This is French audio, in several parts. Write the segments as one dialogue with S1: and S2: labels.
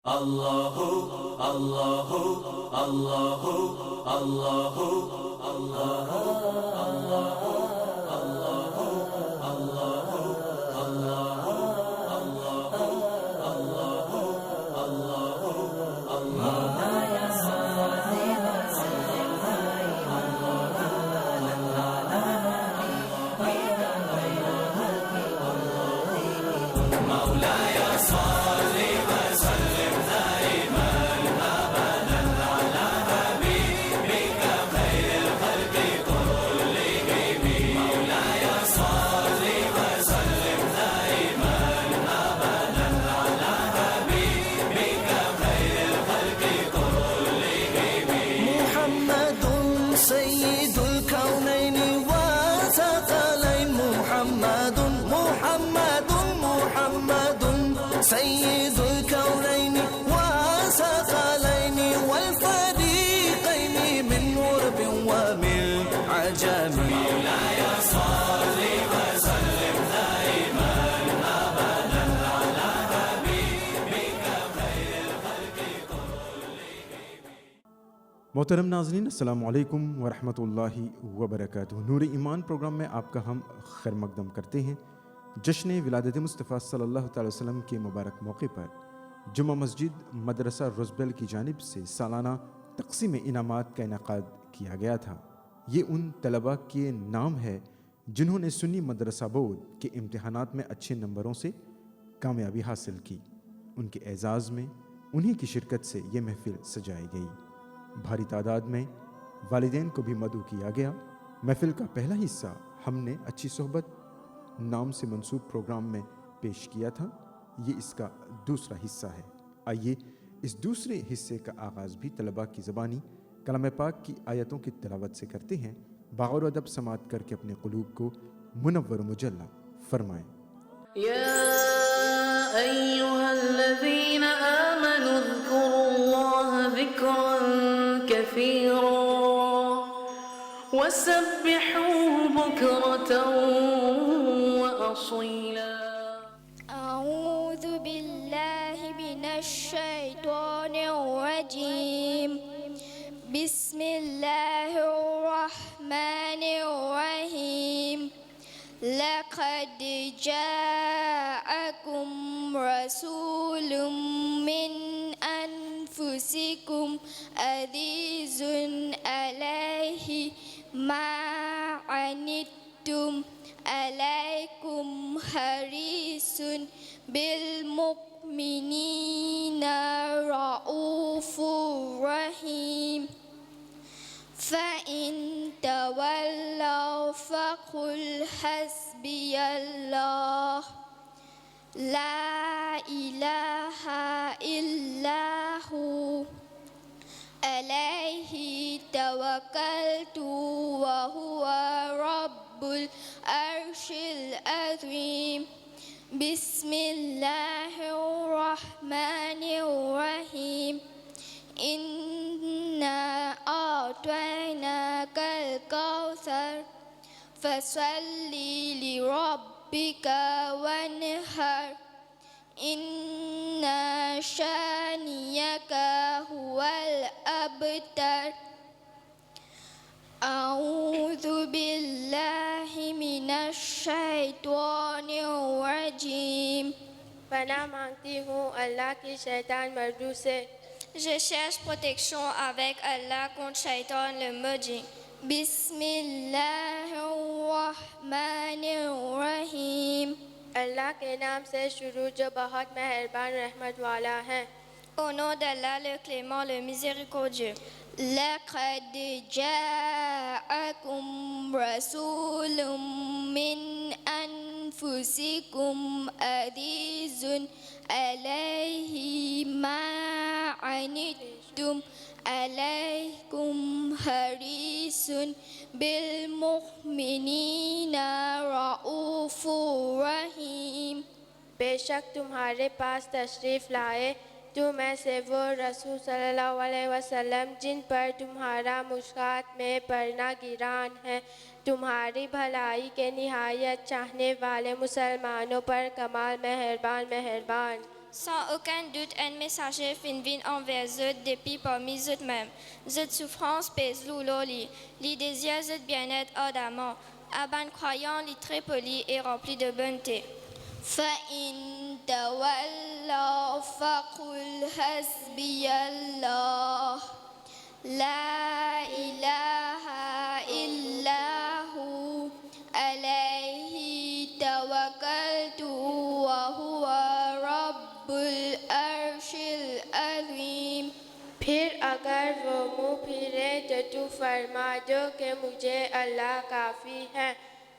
S1: Allahu Allahu Allahu Allahu Allahu Allahu Allahu Allahu Allahu Allahu Allahu Allahu Allah ya salli wa sallim مولاي صل وسلم دائما ابدا على حبيبك خير الخلق كلهم مولاي صل وسلم دائما ابدا على حبيبك خير الخلق كلهم
S2: محمد سيد الكونين وثقلين محمد سيد الكونين وثقلين والفريقين من غرب ومن عجم
S1: مولاي صل وسلم دائما ابدا على حبيبك خير الخلق كلهم
S3: मोहतरम नाज़रीन अस्सलाम वालेकुम व रहमतुल्लाहि व बरकातुहू। नूर ईमान प्रोग्राम में आपका हम खैर मकदम करते हैं। जश्न विलादत मुस्तफ़ा सल्लल्लाहु अलैहि वसल्लम के मुबारक मौके पर जुम्मा मस्जिद मदरसा रोज़बेल की जानिब से सालाना तक़सीम इनामात का इनेकाद किया गया था। ये उन तलबा के नाम है जिन्होंने सुन्नी मदरसा बोर्ड के इम्तिहानात में अच्छे नंबरों से कामयाबी हासिल की। उनके एजाज़ में उन्हीं की शिरकत से ये महफ़िल सजाई गई। भारी तादाद में वालिदैन को भी मदऊ किया गया। महफ़िल का पहला हिस्सा हमने अच्छी सोहबत नाम से मंसूब प्रोग्राम में पेश किया था। ये इसका दूसरा हिस्सा है। आइए इस दूसरे हिस्से का आगाज़ भी तलबा की ज़बानी कलाम पाक की आयतों की तिलावत से करते हैं। बाग़ौर अदब समात करके अपने क़ुलूब को मुनव्वर मुजल्ला फरमाएँ।
S4: या अय्युहल्लज़ीना आमनू ज़्कुरुल्लाह ज़िक्रन कसीरा वसब्बिहूहु बुक्रतन व असीला।
S5: अऊज़ु बिल्लाहि मिनश शैतानिर रजीम। बिस्मिल्लाहिर रहमानिर रहीम। लक़द जाअकुम रसूलुम मिन अनफुसिकुम अज़ीज़ुन अलैहि मा अनित्तुम अलैकुम हरीसुन बिल मुमिनीना रऊफ़ुर रहीम। फ़इन तवल्लौ फ़क़ुल हस्बियल्लाह ला इलाहा इल्ला हू अलैहि तवक्कलतु व हुवा रब्बुल अर्शिल अज़ीम। बिस्मिल्लाहिर रहमानिर रहीम। इन्ना अअतैनाकल कौसर फसल्लि लिरब्बिका वन्हर इन्ना शानियका हुवल अबतर। अऊज़ु बिल्लाहि मिनश शैतानिर रजीम।
S6: पनाह मांगती हूँ अल्लाह की शैतान मर्दू से।
S5: Je cherche protection avec Allah contre Shaitan le maudit. बिस्मिल्लाहिर्रहमानिर्रहीम।
S6: अल्लाह के नाम से शुरू जो बहुत मेहरबान रहमत वाला है।
S5: Au nom d'Allah le clément le miséricordieux. لقد جاءكم رسول من أنفسكم عزيز عليه ما عنتم عليكم حريص بالمؤمنين रऊफ़ रहीम।
S6: बेशक तुम्हारे पास तशरीफ़ लाए तुम में से वो रसूल सल्लल्लाहु अलैहि वसल्लम जिन पर तुम्हारा मुश्कात में पड़ना गिरान है, तुम्हारी भलाई के निहायत चाहने वाले मुसलमानों पर कमाल मेहरबान मेहरबान।
S5: Sans aucun doute, un messager fin vin envers eux depuis parmi eux-mêmes. Zut souffrance pèse l'ouloli, li désir zut bien-être ardemment. Aban croyant, li très poli et rempli de bonté.
S7: فإن تولوا فقل حسبي الله لا إله إلا هو عليه توكلت وهو رب العرش العظيم.
S6: फिर अगर वो मुँह फिरे तो तू फरमा दो कि मुझे अल्लाह काफ़ी है,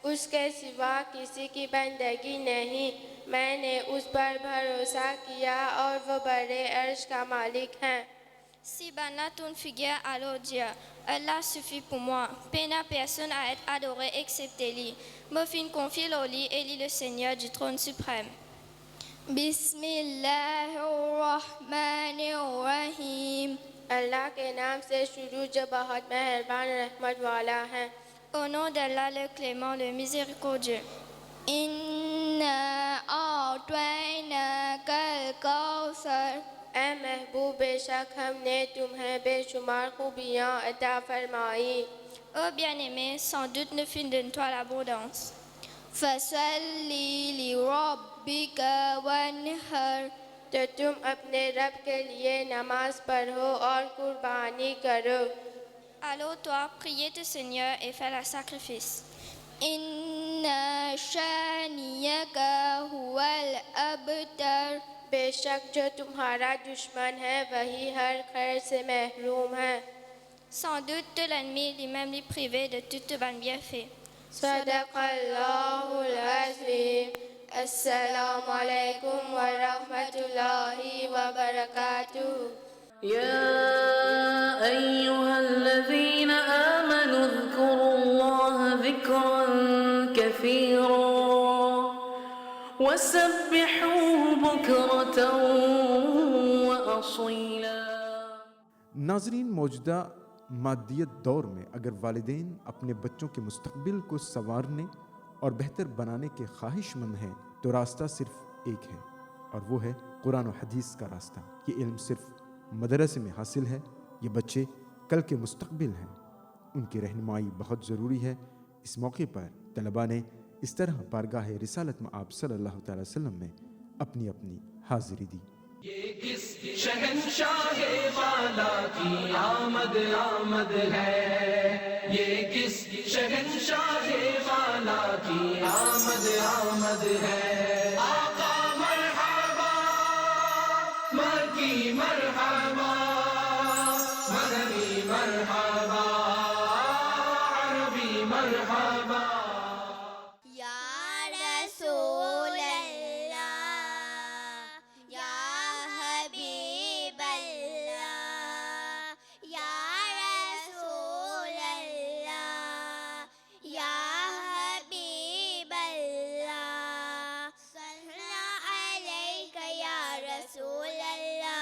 S6: उसके सिवा किसी की बंदगी नहीं, मैंने उस पर भरोसा किया और वो बड़े अर्श का मालिक है.
S5: Si Bana ton figure alors dire, Allah suffit pour moi, pena personne à être adoré excepté lui. Me fin confie au lit et lit le Seigneur du trône suprême.
S7: بسم الله الرحمن الرحيم.
S6: अल्लाह के नाम से शुरू जो बहुत मेहरबान रहमत वाला है.
S5: Au nom d'Allah le clément, le miséricordieux.
S7: إنا أعطيناك الكوثر.
S6: ऐ महबूब बेशक हमने तुम्हें बेशुमार खूबियाँ अता फरमाई.
S5: Ô bien-aimé, sans doute ne fin de toi l'abondance.
S7: فصل لربك وانحر.
S6: तो तुम अपने रब के लिए नमाज पढ़ो और कुर्बानी करो.
S5: Alors toi, priez ton Seigneur et fais le sacrifice.
S7: إن شانيك هو الأبتر.
S6: बेशक जो तुम्हारा दुश्मन है वही हर खैर से महरूम है.
S5: Sans doute l'ennemi lui-même lui privé de tout bon bienfait.
S6: सदक़ल्लाहुल अज़ीम. अस्सलामु अलैकुम व रहमतुल्लाहि व बरकातुहू.
S4: يا أيها الذين آمنوا اذكروا الله ذكرا كثيرا وسبحوه بكرة وأصيلا.
S3: नाजरीन, मौजूदा मादियत दौर में अगर वालिदैन अपने बच्चों के मुस्तकबिल को संवारने और बेहतर बनाने के ख्वाहिशमंद हैं तो रास्ता सिर्फ एक है और वो है कुरान और हदीस का रास्ता. ये इल्म सिर्फ मदरसे में हासिल है. ये बच्चे कल के मुस्तकबिल हैं, उनकी रहनुमाई बहुत ज़रूरी है. इस मौके पर तलबा ने इस तरह बारगाह रिसालत में आप सल्लल्लाहु अलैहि वसल्लम में अपनी अपनी हाजिरी दी.
S1: ये किस शहंशाह वाला की आमद आमद है, ये किस शहंशाह वाला की आमद आमद है. आका मरहबा, मकी मरहबा, मदनी मरहबा, अरबी मरहबा.
S7: या रसूल अल्लाह, या हबीब अल्लाह, या रसूल अल्लाह, या हबीब अल्लाह, सल्लल्लाहु अलैका या रसूल अल्लाह,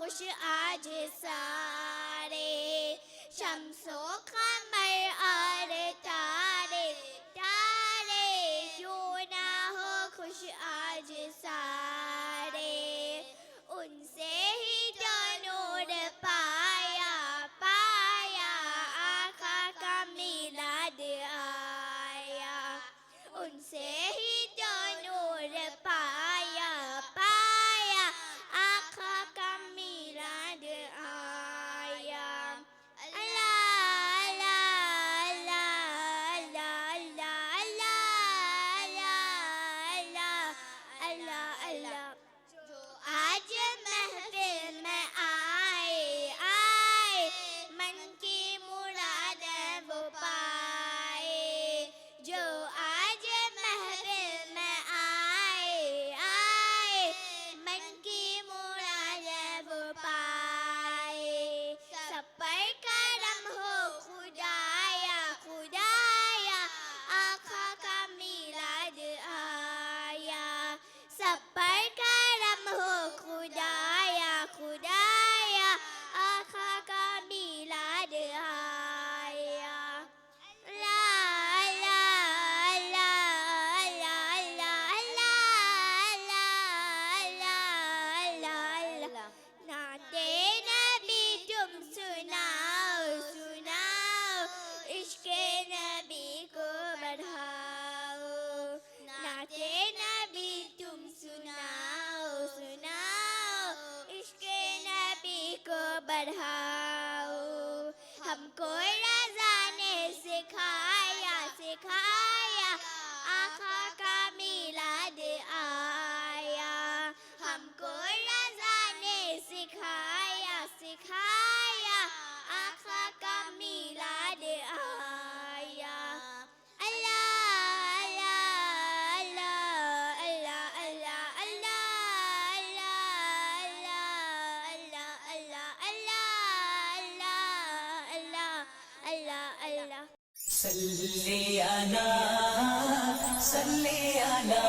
S7: खुश आज सारे शम्सो कमर और तारे तारे क्यों ना हो खुश आज सारे उनसे ही जो नूर पाया पाया आका का मिलाद आया उनसे ही जो नूर पाया पाया आका का मिलाद आया अल्लाह अल्लाह अल्लाह अल्लाह अल्लाह अल्लाह जो आज महफिल में आए आए मन की मुराद वो पाए जो आज महफिल में आए आए मन की मुराद वो पाए सब पर करम हो खुदाया खुदाया आका का मिलाद आया सब पर करम हो खुदाया खुदाया आका का मिलाद आया अल्लाह अल्लाह अल्लाह अल्लाह नाते नबी तुम सुनाओ सुनाओ इश्क़े नबी को बढ़ाओ नाते नबी तुम सुनाओ सुनाओ इश्क़े नबी को बढ़ाओ हमको रज़ा ने सिखाया सिखाया आका का मिलाद आया हमको रज़ा ने सिखाया सिखाया आका का मिलाद आया अल्लाह अल्लाह अल्लाह अल्लाह अल्लाह अल्लाह अल्लाह अल्लाह अल्लाह अल्लाह अल्लाह
S2: सल्ली अला सल्ली अला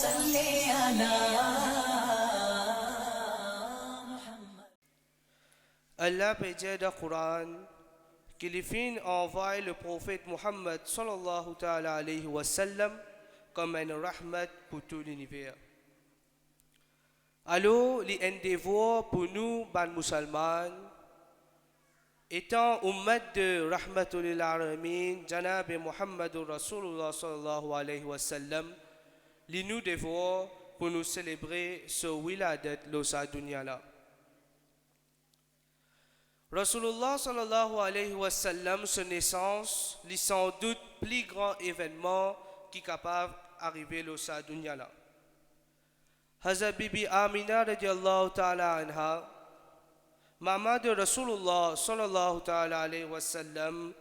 S2: सल्ली अला
S8: Allah prédit dans le Coran que les fins envoient le prophète Mohammed sallallahu ta'ala alayhi wa sallam comme un rahmat pour tout l'univers. Alors, les endeavoirs pour nous, ban musulmans, étant ummat de rahmatul alamin, janab Muhammad Rasulullah sallallahu alayhi wa sallam, les nous devoirs pour nous célébrer ce wiladat losa dunya là. Rasulullah sallallahu alayhi wa sallam, sa naissance, est sans doute le plus grand événement qui est capable d'arriver au sa dunya là. Hazrat Bibi Amina radiallahu ta'ala anha, maman de Rasulullah sallallahu ta'ala alayhi wa sallam,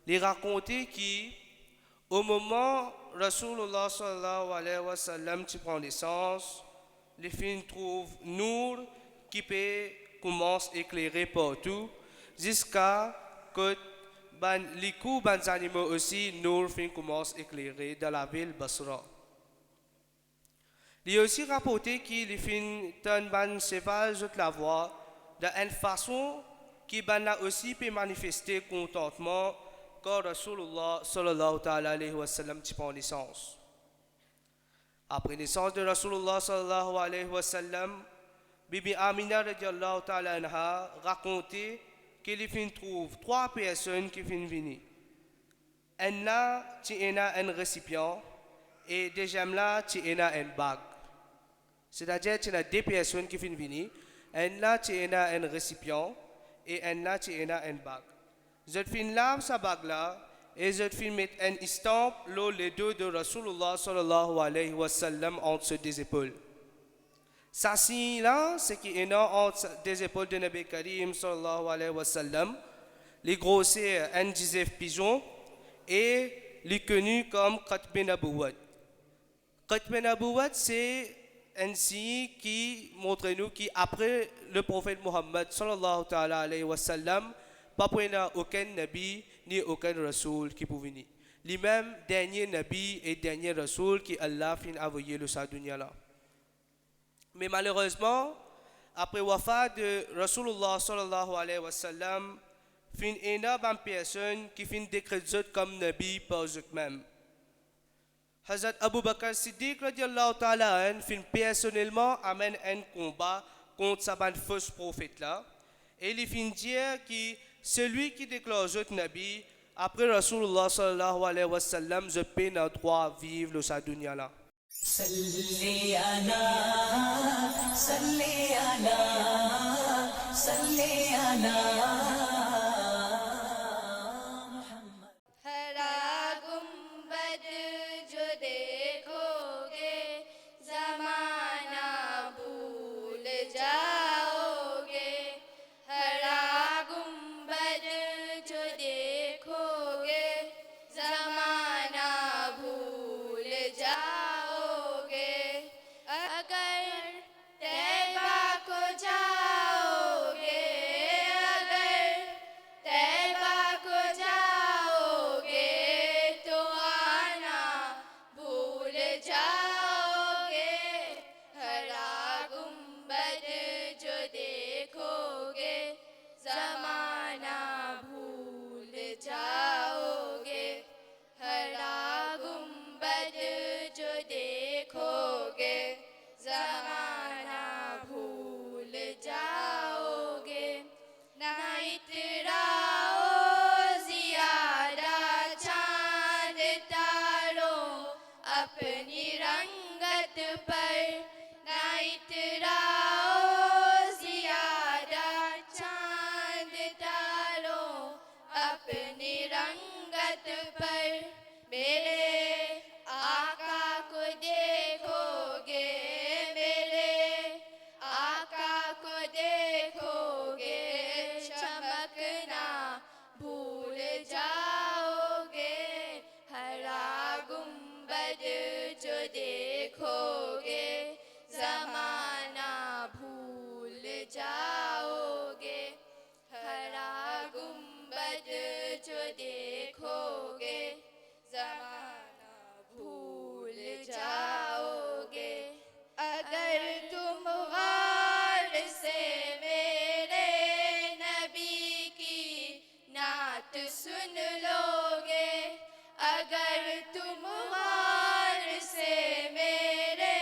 S8: lui racontait qu'au moment où Rasulullah sallallahu alayhi wa sallam prend naissance, les filles trouvent Nour qui peut commence à éclairer partout jusqu'à que les coups des animaux aussi, Nour commence à éclairer dans la ville Basra. Il est aussi rapporté que les filles d'un cheval de la voix d'une façon qui a aussi pu manifester contentement quand Rasulullah sallallahu alayhi wa sallam prend naissance. Après naissance de Rasulullah sallallahu alayhi wa sallam, Bibi Amina radiallahu ta'ala anha racontait qu'il fin trouve trois personnes qui viennent venir. Un là, tu as un récipient et deuxième là, tu as une bague. C'est-à-dire tu as deux personnes qui viennent venir. Un là, tu as un récipient et un là, tu as une bague. Je fin lave sa bague là et je fin mettre un estampe les deux de Rasulullah sallallahu alayhi wa sallam entre ses deux épaules. Ça signe là, c'est qu'il y a entre des épaules de Nabi Karim sallallahu alayhi wa sallam, les grossiers un Joseph Pigeon et les connus comme Khatm Nabuwat. Khatm Nabuwat, c'est un signe qui montre nous qu'après le prophète Mohammed sallallahu alayhi wa sallam, pas aucun Nabi ni aucun Rasoul qui pouvait venir. Les mêmes derniers Nabi et derniers Rasoul qui Allah fin envoyé le sa dunya là. Mais malheureusement, après wafat de Rasulullah sallallahu alayhi wa sallam, fin ena ban personne qui fin décréter comme Nabi par eux-mêmes. Hazrat Abu Bakr Siddiq radiallahu ta'ala an fin personnellement amène un combat contre sa ban fausse prophète là. Et il fin dire que celui qui déclare autre Nabi, après Rasulullah sallallahu alayhi wa sallam, je peine à droit vivre le sa dunya là.
S2: صلي على صلي على صلي على
S6: हरा गुंबद जो देखोगे जमाना भूल जाओगे हरा गुंबद जो देखोगे जमाना भूल जाओगे अगर तैबा को जाओगे अगर तैबा को जाओगे तो आना भूल जाओगे हरा गुंबद जो देखोगे जमाना भूल जाओगे हरा गुंबद जो देखोगे जमाना भूल जाओगे ना इतराओ ज़ियादा चांद तारों अपनी रंगत पर ना इतराओ ज़ियादा चांद तारों अपनी रंगत पर मेरे आका को देखोगे मेरे आका को देखोगे चमकना भूल जाओगे हरा गुंबद जो देखोगे जमाना भूल जाओगे हरा गुंबद जो देखोगे जमाना भूल जाओगे अगर तुम गौर से मेरे नबी की नात सुन लोगे अगर तुम गौर से मेरे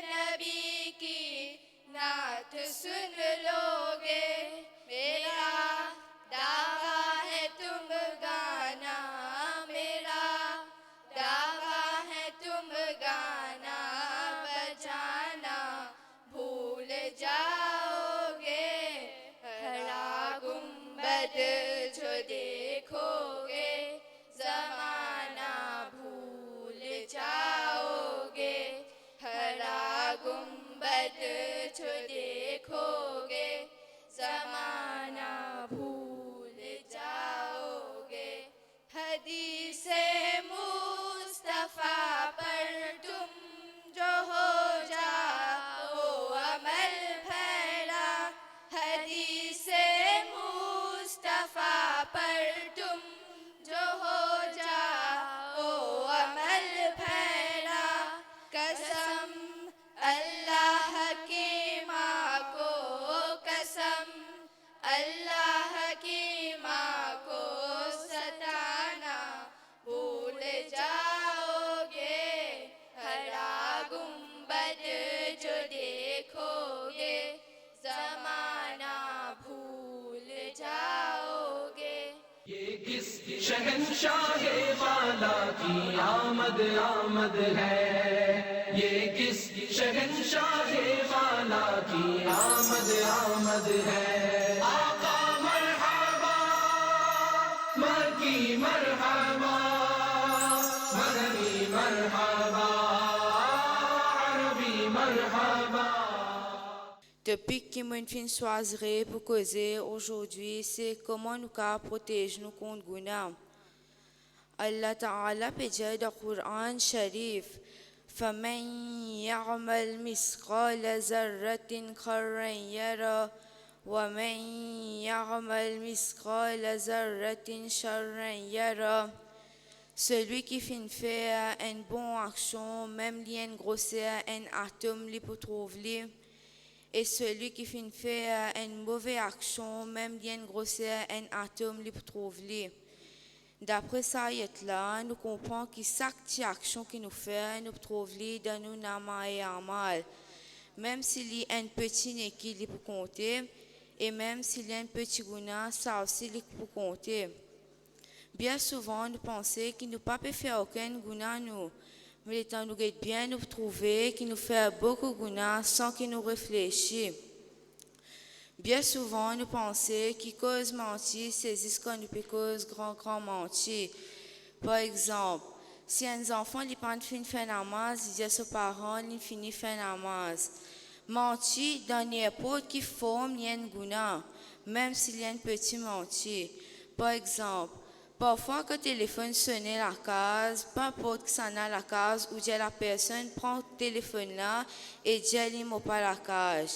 S6: नबी की नात सुन लोगे मेरा दावा है तुम गाना मेरा दावा है तुम गाना बजाना भूल जाओगे हरा गुंबद जो देखोगे जमाना भूल जाओगे हरा गुंबद जो देखोगे जमाना भूल जाओगे हदीस मुस्तफा पर तुम जो हो जाओ अमल भैरा हदीस मुस्तफा पर तुम जो हो जाओ अमल भैरा कसम अल्लाह की माँ को कसम अल्लाह की माँ को सताना भूल जाओगे हरा गुंबद जो देखोगे जमाना भूल जाओगे
S1: ये किस शहंशाहे वाला की आमद आमद है ये किस शहंशाहे वाला की आमद आमद है आका मरहबा मकी मरहबा मदनी मरहबा अरबी मरहबा
S9: Depuis que moi fin choisirai pour causer aujourd'hui, c'est comment nous ca protéger nous contre guna. Allah Ta'ala pédia dans le Coran Sharif. فمن يعمل مثقال ذرة خيرا يره ومن يعمل مثقال ذرة شرا يره. Celui qui fait une bonne action, même li une grosseur, un atome li pour trouver, Et celui qui fait une mauvaise action, même bien grossière, un atome, il trouve lui. D'après ça, là, nous comprenons que chaque action que nous faisons, nous trouvons dans nos nama et amal. Même s'il y a un petit équilibre pour compter, et même s'il y a un petit guna, ça aussi pour compter. Bien souvent, nous pensons qu'il ne peut pas faire aucun guna, nous. Mais étant nous bien nous trouver qu'il nous fait beaucoup de guna sans que nous réfléchissions. Bien souvent, nous pensons que cause mentir, c'est ce qu'on peut cause grand mentir. Par exemple, si un enfant ne pas faire namaz, il dit à ses parents, il finit faire namaz. Mentir dans n'importe quelle forme, il y a un guna, même s'il y a un petit mentir. Par exemple, parfois, quand le téléphone sonne la case, peu importe que ça n'a la case, ou la personne prend le téléphone là et dit il m'a pas la cage.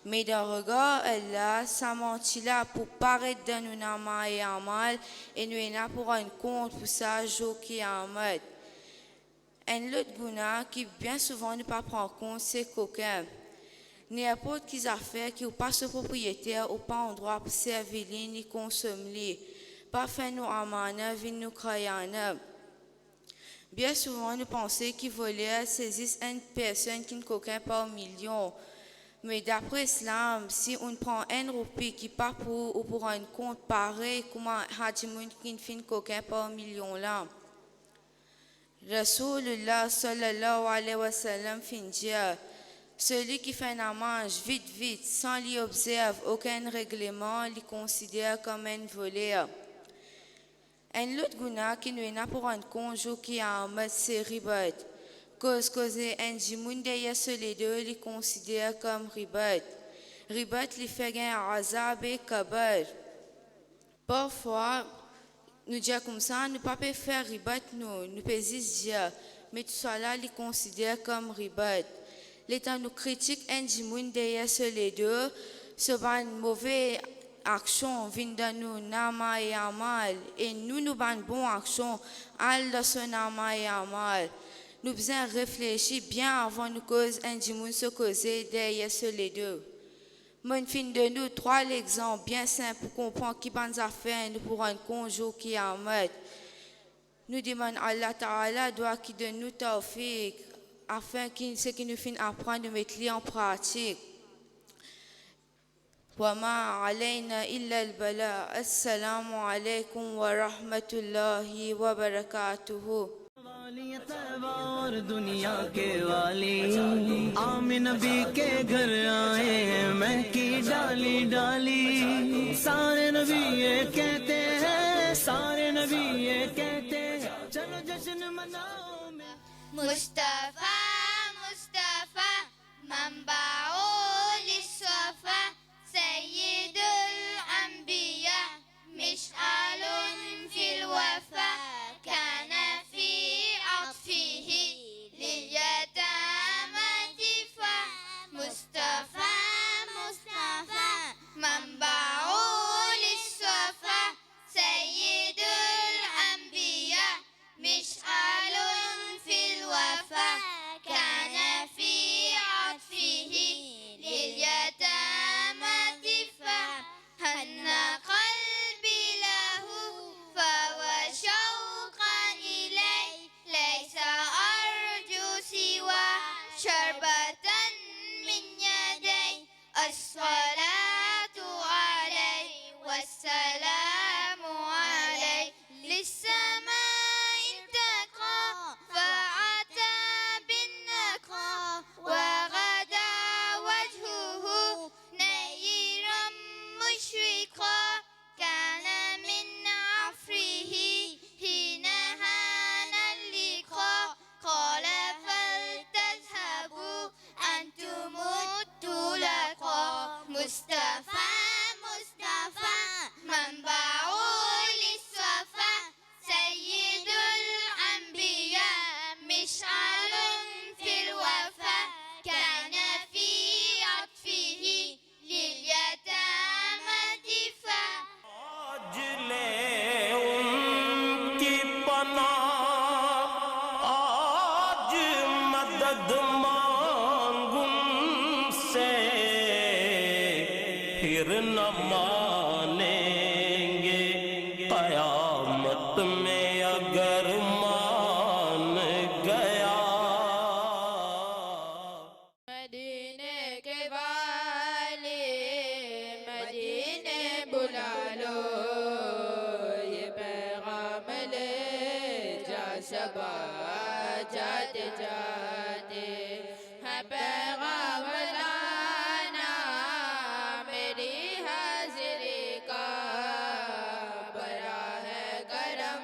S9: Mais dans le regard, elle là, ça mentit là pour paraître dans nous nama et amal, et nous est là pour un compte pour ça, jour qui est en mode. Un autre guna qui bien souvent ne pas prendre compte, c'est coquin. N'importe quelle affaire qui ou pas ce propriétaire ou pas en droit pour servir ni consommer. Pas faire nous amana, vin nous crayana. Bien souvent, nous pensons qu'ils volaient saisissent une personne qui ne coquin par million. Mais d'après l'islam, si on prend un roupie qui part pour un compte pareil, comment Hadjimoun qui ne fin coquin par million là. Rasulullah sallallahu alayhi wa sallam fin dire, celui qui fait un mange vite, sans lui observe aucun règlement, lui considère comme un voleur. Un autre guna qui nous est pour un conjoint qui a en mode c'est ribat. Cause un jimoun derrière les deux, les considère comme ribat. Ribat lui fait un azab et kabar. Parfois, nous disons comme ça, nous ne pouvons pas faire ribat, nous pouvons juste dire, mais tout cela, les considère comme ribat. L'état nous critique un jimoun derrière les deux, ce va une mauvaise action vient de nous nama et amal, et nous avons une bonne action, al de ce nama et amal. Nous devons réfléchir bien avant de causer un dimoun se causer derrière les deux. Mon fin de nous, trois exemples bien simples pour comprendre qui bonnes affaires nous pour un conjoint qui est en mode. Nous demandons Allah Ta'ala doit qui donne nous tawfiq afin que ce qui nous fait apprendre de mettre en pratique. وما علينا إلا البلاء السلام عليكم ورحمة الله وبركاته
S1: और दुनिया के वाली आमिन नबी के घर आए मैं की डाली सारे नबी ये कहते हैं चलो जश्न मनाओ
S7: मुस्तफा मुस्तफा मंबाउल इस्सफा सय्यदुल अंबिया मिशआलुन फिल वफा كان في عطفه لليتامى دفاع مصطفى منبع للصفا سيد الأنبياء مشعل في الوفا كان في عطفه لليتامى دفاع هن قلبي له فهو شوقا إليه ليس أرجو سوى شربة من يدي الصلاة عليه والسلام عليه للسماء انتقى فأتى بالنقى وغدا وجهه نيرا مشرقا كان من عفره حين هان اللقاء قال فلتذهبوا أنتم الطلقاء مصطفى منبع للصفا سيد الأنبياء مشعل في الوفا كان في عطفه لليتامى دفاع
S1: आज ले उनकी पनाह आज मदद मांग उनसे फिर न मानेंगे, कयामत में अगर मान गया।
S6: मदीने के वाले मदीने बुला लो, ये पैगाम ले जा सबा जाते जाते। है पैगाम लाना मेरी हाजिरी का, बड़ा है करम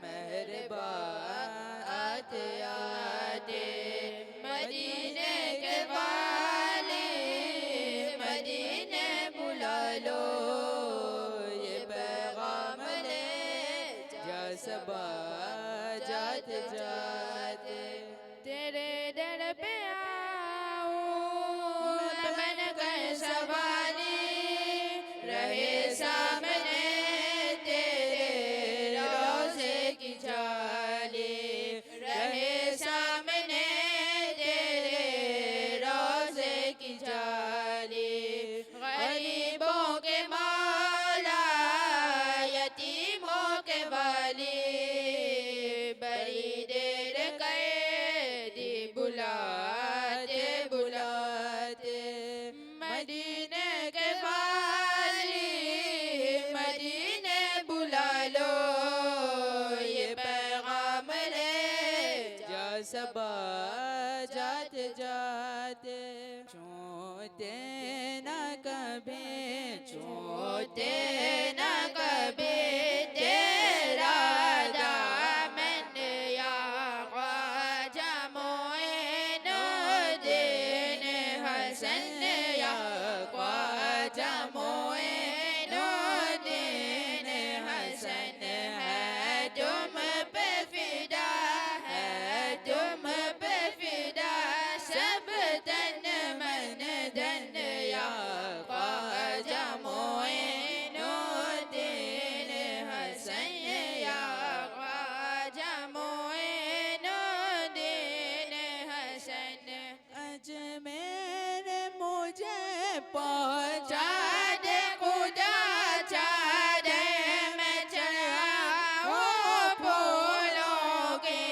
S6: मेहरबान आते आते। मदीने के वाले मदीने बुला लो, ये पैगाम ले जा सबा जाते जाते। तेरे दर पे आऊं मैं बनकर सवारी, रहे सामने तेरे रोज़े की जाली, रहे सामने तेरे रोज़े की जाली। गरीबों के मौला यतीमों के वाली, बड़ी देर कर दी बुलाते बुलाते। मदीने के वाली मदीने बुला लो, ये पैगाम ले जा सबा जाते जाते। छोटे न कभी छोटे न कभी तेरा दामन या ख्वाजा मोइनुद्दीन हसन, या ख्वाजा मोइनुद्दीन हसन। है तुम पे फिदा, है तुम पे फिदा सब तन मन धन, या ख्वाजा मोइनुद्दीन हसन, या ख्वाजा मोइनुद्दीन हसन। अजमेर मुझे पहुँचा दे खुदा, चादर में चढ़ाऊं फूलों की,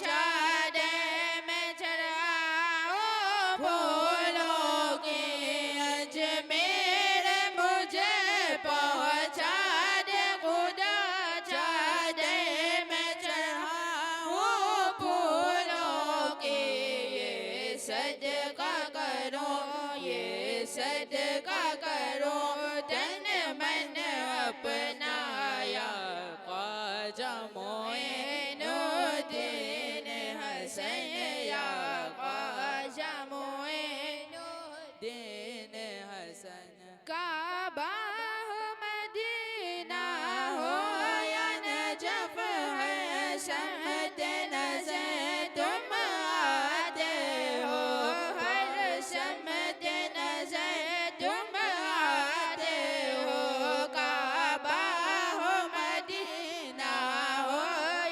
S6: चादर में चढ़ाऊं फूलों की। अजमेर मुझे पहुँचा दे खुदा, चादर में चढ़ाऊं फूलों की। ये सदका करो, ये सदका करो तन मन अपना, या ख्वाजा मोइनुद्दीन हसन, या ख्वाजा मोइनुद्दीन हसन। काबा हो मदीना हो या नजफ है शहद नज़र तुम आते हो, हर शमत नज़र तुम आते हो। काबा हो मदीना हो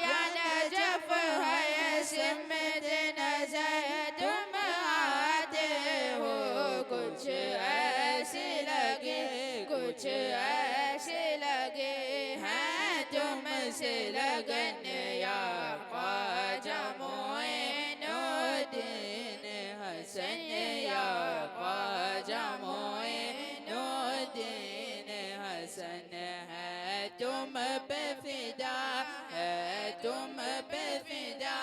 S6: या नजफ है शमत नज़र तुम आते हो। कुछ ऐसे लगे, कुछ ऐसे लगे हैं तुमसे लगन, या ख्वाजा मोइनुद्दीन हसन, या ख्वाजा मोइनुद्दीन हसन। है तुम पे फिदा, है तुम पे फिदा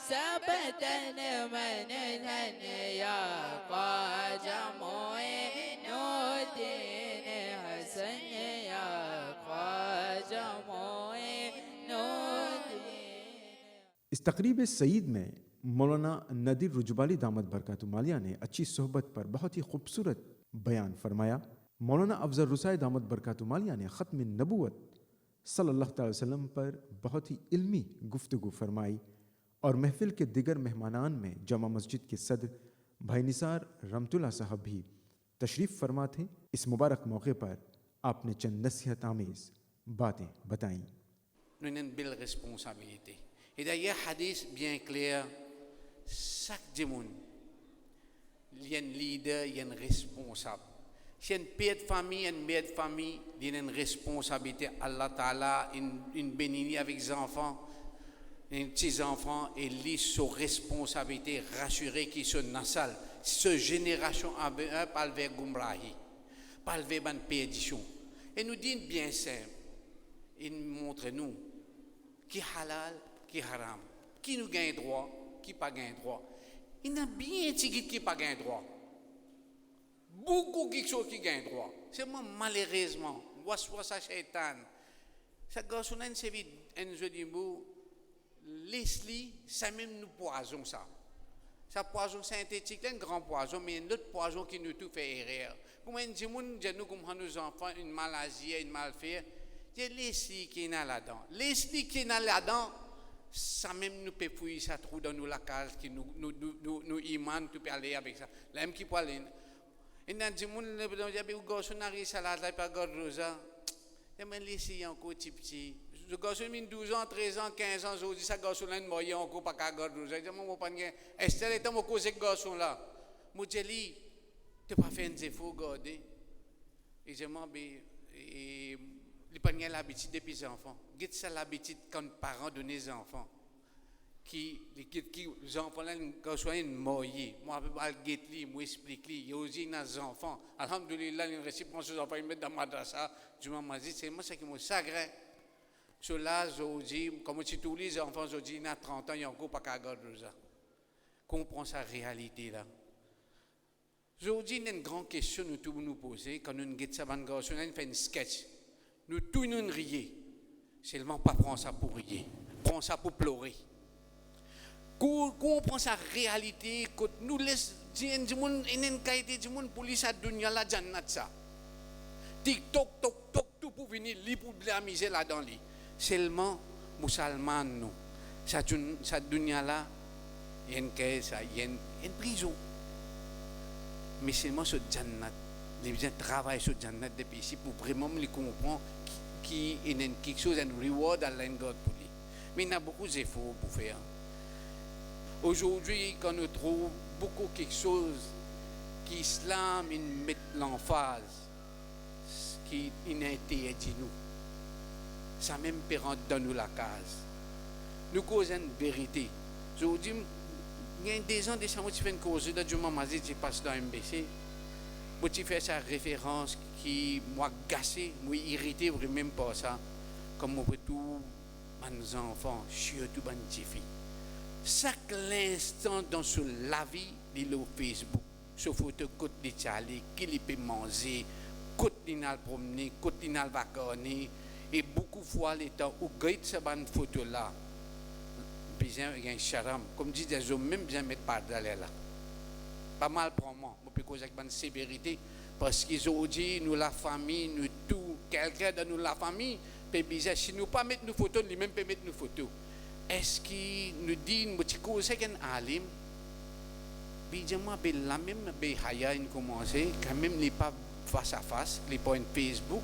S6: सब तन मन धन, या ख्वाजा मोइनुद्दीन हसन, या ख्वाजा मोइनुद्दीन।
S3: इस तकरीब सईद में मौलाना नदीर रुजबाली दामद बरकातुमालिया ने अच्छी सोहबत पर बहुत ही खूबसूरत बयान फरमाया। मौलाना अफजल रुसाई दामद बरकातुमालिया ने ख़त्म नबूवत सल्लल्लाहु अलैहि वसल्लम पर बहुत ही इल्मी गुफ्तगू फरमाई और महफिल के दिगर मेहमानान में जमा मस्जिद के सदर भाई निसार रहमतुल्लाह साहब भी तशरीफ़ फरमा थे। इस मुबारक मौके पर आपने चंद नसीहत आमेज़ बातें बताईं।
S10: Nous avons une belle responsabilité. Et d'ailleurs, hadith bien clair, chaque démon, il y a un leader, il y a un responsable. Si un père de famille, une mère de famille, il a une responsabilité. Allah Ta'ala, une bénédiction avec les enfants, les petits-enfants, et lui, sa responsabilité, rassurer qu'ils sont dans la salle. Cette génération a pas le Gumrahi, pas le ban perdition. Et nous dit bien simple, il montre nous qui halal, qui haram, qui nous gagne droit, qui pas gagne droit. Il a bien dit qui pas gagne droit. Beaucoup de choses qui gagnent droit. C'est moi, malheureusement, waswasa shaitan. Ça garçonne, c'est vite. Un jeu de mots, Leslie, ça même nous poison ça. Ça poison synthétique, c'est un grand poison, mais un autre poison qui nous tout fait erreur. Comme on dit, nous, comme nos enfants, une maladie, une malfaire, c'est Leslie qui est là-dedans. Leslie qui est là-dedans, ça même nous peut fouiller ça trou dans nous la case, qui nous iman, tout peut aller avec ça. L'aime qui peut aller. Et dans le monde, il y a des garçons qui sont là, pas rosa. Il y a des gens encore petit. Le garçon a 12 ans, 13 ans, 15 ans, aujourd'hui, ça garçon là, il m'a encore pas rosa. Je dis, Estelle, est-ce que cause ce garçon là? Je dis, tu n'as pas fait un défaut, regardez. Et je dis, il n'a pas l'habitude depuis les enfants. Il a l'habitude quand les parents donnent les enfants. Les enfants là quand soient moyés moi je explique lui il y a aussi des enfants alhamdoulilah les récipients ces enfants ils mettent dans madrasa je m'en dis c'est moi ça qui me sacré cela aujourd'hui comme si tous les enfants aujourd'hui ils ont 30 ans ils ont encore pas qu'à garder ça comprend sa réalité là aujourd'hui il y a une grande question nous tous nous poser quand nous guette ça van garçon on fait une sketch nous tous nous rions seulement pas prendre ça pour rire prendre ça pour pleurer. Comprend sa réalité, que nous laisse dire du monde, une qualité du monde pour lui ça dunya la jannat ça. TikTok, tok, tout pour venir, li pour la misère là dans lui. Seulement musulman nous, ça dunya là, y a une prison. Mais seulement ce jannat, les gens travaillent sur jannat depuis ici pour vraiment les comprendre qui est quelque chose un reward à l'engord pour lui. Mais il y a beaucoup d'efforts pour faire. Aujourd'hui, quand nous trouvons beaucoup quelque chose qui l'islam met l'emphase, qui interdit nous, ça même peut rentrer dans nous la case. Nous causons une vérité. Aujourd'hui, il y a des gens qui font une cause de Juma Mazid qui passe dans MBC. Tu fais sa référence qui m'a gâché, m'a irrité, même pas ça. Comme on peut tout, mes enfants, surtout mes filles. Chaque instant dans la vie, il est au Facebook, sur photo côté de Charlie, qu'il peut manger, côté il a promener, côté il a vacances, et beaucoup de fois les temps où il y a une photo là, bien il y a un charam, comme dit des hommes, même bien mettre par derrière là. Pas mal pour moi, je peux causer avec une sévérité, parce qu'ils ont dit, nous la famille, nous tout, quelqu'un de nous la famille, peut bizarre, si nous pas mettre nos photos, lui-même peut mettre nos photos. Est-ce qu'il nous dit que c'est un alim? Bizarrement, la même haya a commencé, quand même, les pas face à face, les points Facebook,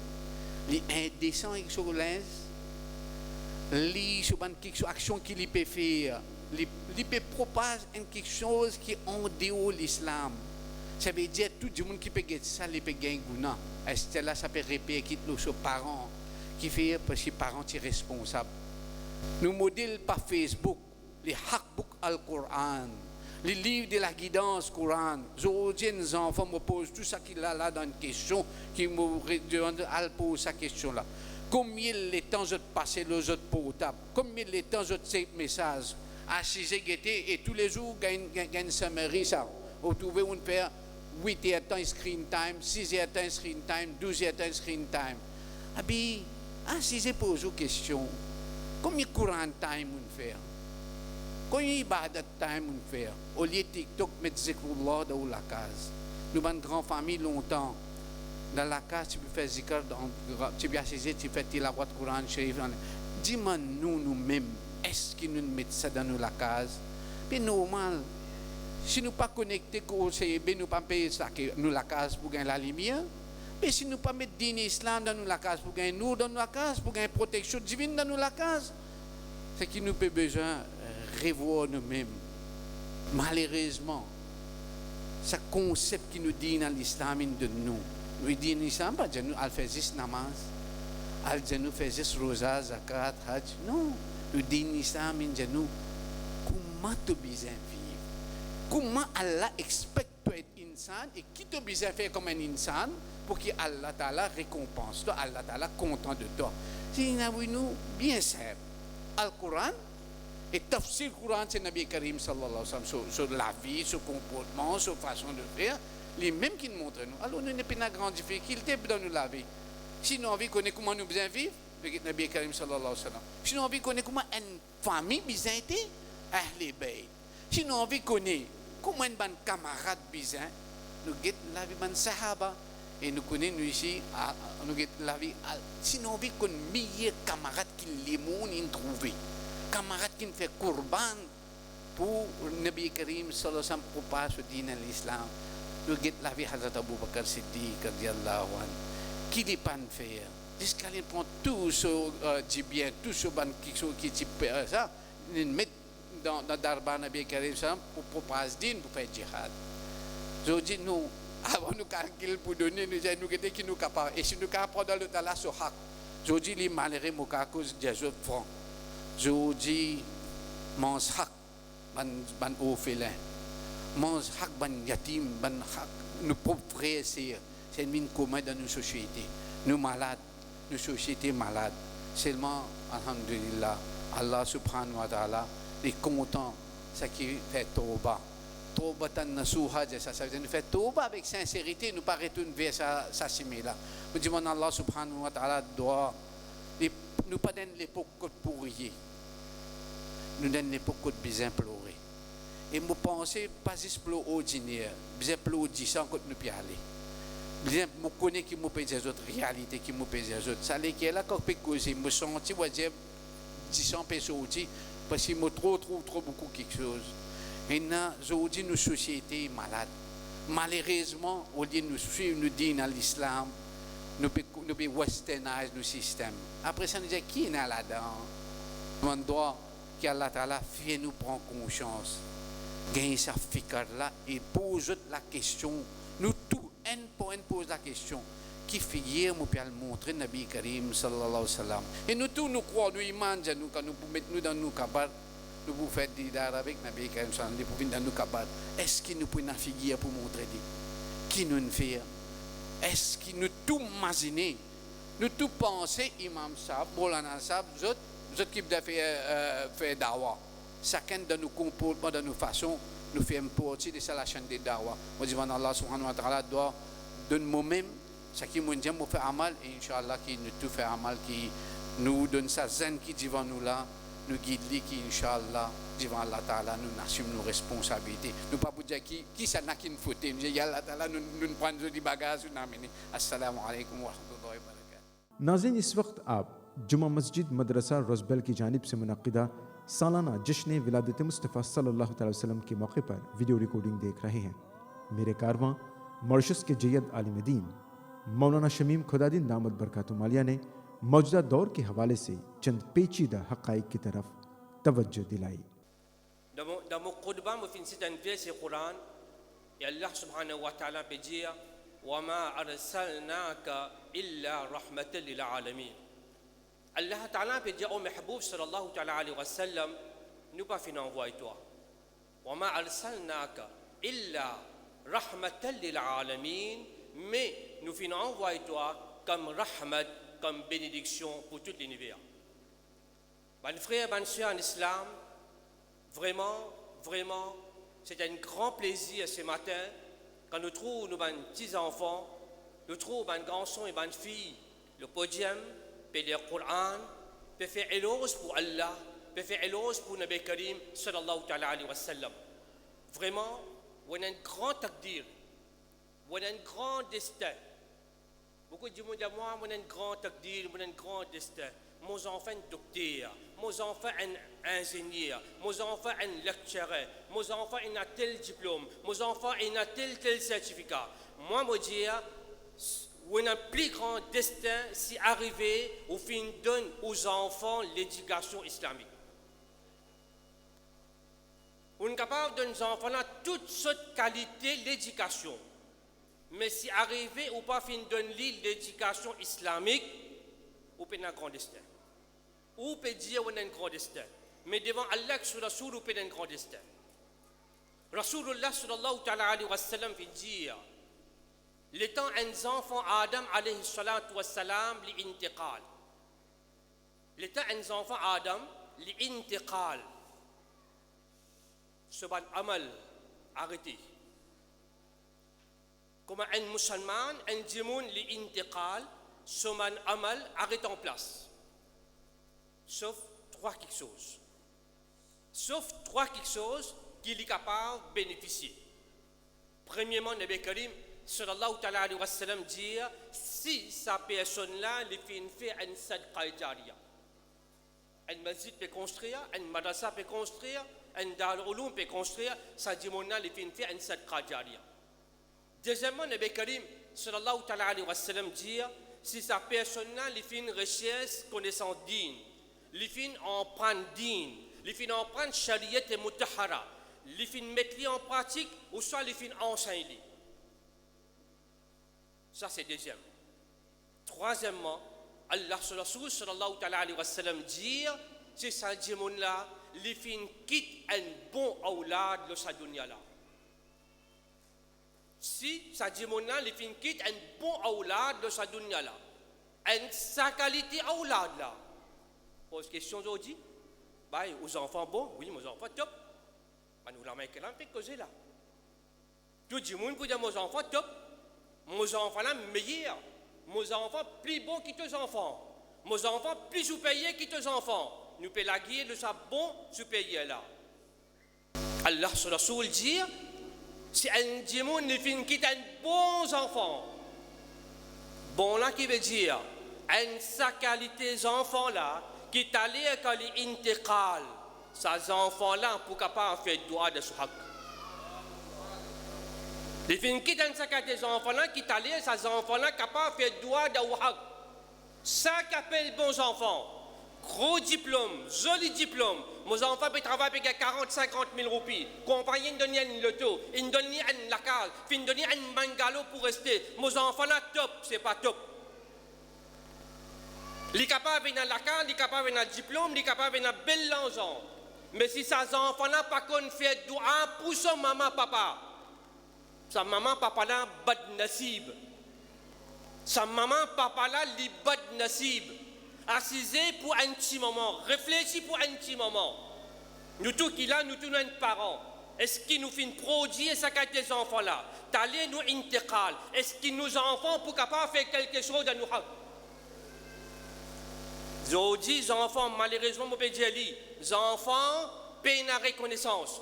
S10: les indécents et sur l'aise, les actions qu'il peut faire, il peut propager quelque chose qui est en dehors de l'islam. Ça veut dire que tout le monde qui peut gagner ça, il peut gagner gouna. Est-ce que là, ça peut répéter aux parents qui fait parce que les parents sont responsables. Nous modèles par Facebook, les Hakbouk al-Qur'an, les livres de la guidance Qur'an. Aujourd'hui, les enfants me posent tout ça qu'il a là dans une question, qui me demandent à poser cette question-là. Combien de temps je passe les autres portables? Combien de temps je sais messages? À 6 heures et tous les jours, il y a une summary, ça. Vous trouvez on fait 8 heures de temps screen time, 6 heures de temps screen time, 12 heures de temps screen time. Ah bien, à 6 heures, pose une question. Combien de Quran time on fait? Combien d'ibadat time on fait? Au lieu de TikTok, mettre zikrullah dans la case. Nous avons une grande famille longtemps. Dans la case, tu peux faire zikr, tu peux assister, tu fais tilawat Quran, Sharif. Dis-moi nous-mêmes, est-ce que nous mettons ça dans la case? C'est normal. Si nous ne sommes pas connectés au CEB, nous ne pouvons pas payer ça dans la case pour gagner la lumière. Mais si nous ne pouvons pas mettre din islam dans la case pour gagner nous dans la case, pour gagner protection divine dans la case, c'est que nous avons besoin de revoir nous-mêmes. Malheureusement, ce concept qui nous dit dans l'islam de nous, nous disons l'islam, pas nous al faisait namaz, al nous faisait rosa, zakat, hajj. Non, nous disons l'islam, nous comment tu besoin vivre, comment Allah expecte toi être insan et qui tu besoin faire comme un insan pour que Allah Ta'ala récompense toi, Allah Ta'ala content de toi. C'est nous bien simple. Al-Quran et tafsir Quran, c'est Nabi Karim sallallahu alayhi wa sallam sur la vie, sur le comportement, sur la façon de faire, les mêmes qui nous montrent nous. Alors nous n'avons pas de grande difficulté dans nous la vie. Si nous avons connaître comment nous besoin vivre, avec Nabi Karim sallallahu alayhi wa sallam. Si nous avons connaître comment une famille besoin être, Ahl Bayt. Si nous avons connaître comment une bonne camarade besoin, nous get la vie ban sahaba et nous connaissons nous ici, nous get la vie. Si nous avons connaître meilleur camarade qui les monde trouvé. Camarade qui fait courban pour Nabi Karim sallallahu alayhi wa sallam pour passer au din de l'islam. Nous get la vie Hazrat Abu Bakr Siddiq radiyallahu anhu. Qui n'est pas faire? Jusqu'à il prend tout ce dit bien, tout ce ban qui type ça, il met dans Darban Nabi Karim sallallahu alayhi wa sallam pour passer din pour faire jihad. Je dis nous avant nous calculer pour donner nous disons nous qui nous capables et si nous capables dans le talent sur hak. Je dis les malheureux mon cas cause des autres francs. Je dis mange hak ban orphelin, mange hak ban yatim, ban hak nos pauvres frères et sœurs. C'est une commun dans nos sociétés. Nous malades, nos sociétés malades. Seulement, alhamdulillah, Allah subhanahu wa ta'ala est content ce qui fait tauba. Tauba tan nasuha, ça veut dire nous faire tauba avec sincérité, nous pas retourner vers sa simila. Nous disons Allah subhanahu wa ta'ala doit nous pas donner l'époque pour rier. Nous donne l'époque de bien pleurer. Et nous pensons pas juste pour ordinaire, bien pleurer 10 ans quand nous peut aller. Bien, je connais qui me paye des autres réalités, qui me paye des autres. Ça les qui est là quand je causer, me senti, on va dire 10 ans sortir parce qu'il me trouve beaucoup quelque chose. Et là, aujourd'hui, nos sociétés malades. Malheureusement, au lieu de nous suivre, nous disons dans l'islam, nous pouvons westerniser nos systèmes. Après ça, nous disons qui est là-dedans? On doit qu'Allah Ta'ala fait nous prendre conscience. Gagner sa fikar là et pose la question. Nous tous, un pour un, pose la question. Qui figure, nous pouvons montrer Nabi Karim sallallahu alayhi wa sallam. Et nous tous, nous croyons, nous imaginons, nous, quand nous mettons dans nos kabar, nous pouvons faire des dars avec Nabi Karim sallallahu alayhi wa sallam, nous pouvons dans nos kabar. Est-ce que nous pouvons une figure pour montrer qui nous fait? Est-ce que nous tous imaginons, nous tous pensons, Imam Sahab, Bolana Sahab, nous autres qui doivent faire dawa. Chacun de nos comportements, de nos façons, nous fait partie de ça la chaîne de dawa. On dit Allah subhanahu wa ta'ala doit donner moi-même ce qui nous dit nous faire amal et Inch'Allah qui nous tout fait amal qui nous donne sa zen qui devant nous là, nous guide qui Inch'Allah devant Allah Ta'ala nous assume nos responsabilités. Nous pas pour dire qui ça n'a qu'une faute. Nous disons Allah Ta'ala nous prendre des bagages nous amener. Assalamu alaikum wa rahmatullahi wa barakatuh.
S3: नाज़रीन इस वक्त आप जुमा मस्जिद मदरसा रोज़बेल की जानिब से मुनक़िदा सालाना जश्न विलादत मुस्तफ़ा सल्लल्लाहु अलैहि वसल्लम के मौके पर वीडियो रिकॉर्डिंग देख रहे हैं। मेरे कारवां मॉरिशस के जयद आलिम दीन मौलाना शमीम खुदादीन दामद बरकातुहू मालिया ने मौजूदा दौर के हवाले से चंद पेचीदा हक़ाइक़ की तरफ तवज्जो दिलाई।
S11: Dans mon khutbah, je finis un verset Coran et Allah subhanahu wa ta'ala peut dire وَمَا أَرْسَلْنَاكَ إِلَّا رَحْمَةً لِلْعَالَمِينَ. Allah ta'ala peut dire au Mahboub sallallahu alayhi wa sallam, nous pas fin envoyer toi. وَمَا أَرْسَلْنَاكَ إِلَّا رَحْمَةً لِلْعَالَمِينَ. Mais nous fin envoyer toi comme rahmat, comme bénédiction pour tout l'univers. Mes frères, mes sœurs en islam, vraiment, c'est un grand plaisir ce matin quand nous trouvons nos petits-enfants, nous trouvons nos garçons et nos filles, le podium, peut lire le Coran, peut faire éloge pour Allah, peut faire éloge pour Nabi Karim sallallahu alayhi wa sallam. Vraiment, on a un grand takdir, on a un grand destin. Beaucoup de gens disent moi, on a un grand takdir, on a un grand destin. Mes enfants sont docteurs, mes enfants sont ingénieurs, mes enfants sont lectureurs, mes enfants ont tel diplôme, mes enfants ont tel certificat. Moi, je dis, on a un plus grand destin si arrivé au fin donne aux enfants l'éducation islamique. On est capable de donner aux enfants toutes sortes de qualités l'éducation. Mais si arrivé ou pas fin donne l'île d'éducation islamique, ou peut un grand destin. Ou peut dire on a un grand destin. Mais devant Allah sur Rasoul, ou peut un grand destin. Rasulullah sallallahu alayhi wa sallam fait dire, l'étant un enfant Adam alayhi salatu wa salam l'intiqal. L'étant un enfant Adam l'intiqal. Ce ban amal arrêté. Comme un musulman, un djimoun l'intiqal, ce ban amal arrête en place. Sauf trois quelque chose. Sauf trois quelque chose qu'il est capable de bénéficier. Premièrement, Nabi Karim sallallahu alayhi wa sallam dit, si sa personne-là lui fait une sadqa jariya, un masjid peut construire, un madrasa peut construire, un dar al-ulum peut construire, ça dit mon lui fait une sadqa jariya. Deuxièmement, Nabi Karim sallallahu alayhi wa sallam dit, si sa personne-là lui fait une recherche connaissance digne, lui fait une empreinte digne, lui fait une empreinte shariat et mutahara, lui fait mettre en pratique ou soit lui fait enseigner. Ça c'est deuxième. Troisièmement, Allah sallallahu alayhi wa sallam dit, c'est ça dit là, lui fait quitte un bon aulad de sa dunya là. Si ça dit là, lui fait quitte un bon aulad de sa dunya là. En sa qualité aulad là. Pose question aujourd'hui. Bah, aux enfants bons, oui, aux enfants top. Bah, nous l'avons fait causer là. Tout le monde peut dire aux enfants top. Mes enfants là meilleurs. Mes enfants plus bons que tes enfants. Mes enfants plus supérieurs que tes enfants. Nous pouvons la guider de sa bon supérieur là. Allah sur Rasoul dit, si un djimoun ne finit qu'un bon enfant. Bon là qui veut dire, un sa qualité enfant là, qui est allé à l'intiqal, ces enfants-là, pour capable faire droit de ce haq. Les filles qui dans ces enfants-là, qui est allé à ces enfants-là, capable de faire droit de haq. Ça qu'appelle bons enfants. Gros diplôme, joli diplôme. Mes enfants peuvent travailler avec 40-50 000 roupies. Compagnie donne un loto, ils donnent un lacal, ils donnent un bungalow pour rester. Mes enfants-là, top, c'est pas top. Les capables de la carte, les capables de la diplôme, les capables de la belle l'argent. Mais si ces enfants-là pas qu'on fait doua pour son maman papa, sa maman papa là bad nasib. Sa maman papa là li bad nasib. Assisez pour un petit moment, réfléchis pour un petit moment. Nous tous qui là, nous tous nos parents. Est-ce qu'ils nous font produire ça qu'à des enfants là? T'allez nous intégrales. Est-ce qu'ils nous enfants pour capable faire quelque chose de nous? Aujourd'hui, les enfants, malheureusement, je peux dire, les enfants payent la reconnaissance.